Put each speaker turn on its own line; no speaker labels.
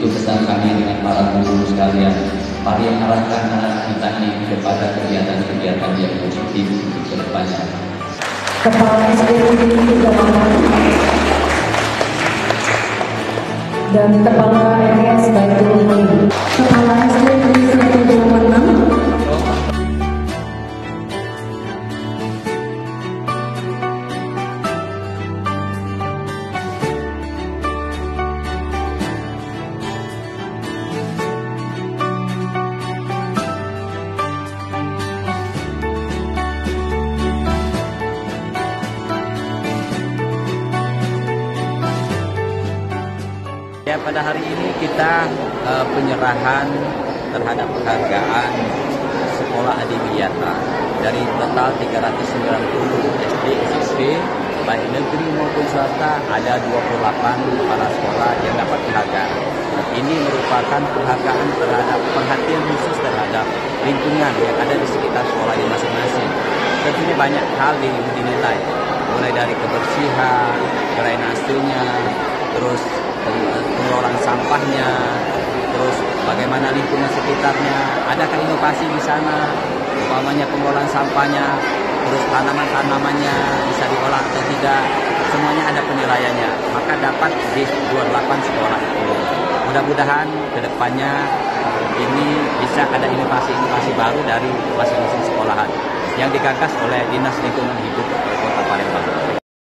itu pesan kami dengan para guru sekalian. Mari arahkan anak kita ini kepada kegiatan-kegiatan yang positif untuk kedepannya.
Kepala SD Negeri 38 dan Kepala RS Baitul Muin. Kepala SD Negeri 186.
Ya, pada hari ini kita penyerahan terhadap penghargaan sekolah adiwiyata dari total 390 SD SMP baik negeri maupun swasta, ada 28 kepala sekolah yang dapat penghargaan. Ini merupakan penghargaan terhadap perhatian khusus terhadap lingkungan yang ada di sekitar sekolah di masing-masing. Tentunya banyak hal dinilai, mulai dari kebersihan, drainasenya, terus pengelolaan sampahnya, terus bagaimana lingkungan sekitarnya, adakah inovasi di sana, umpamanya pengelolaan sampahnya, terus tanaman-tanamannya bisa diolah atau tidak, semuanya ada penilaiannya, maka dapat di 28 sekolah itu. Mudah-mudahan kedepannya ini bisa ada inovasi-inovasi baru dari masing-masing sekolahan yang digagas oleh Dinas Lingkungan Hidup Kota Palembang.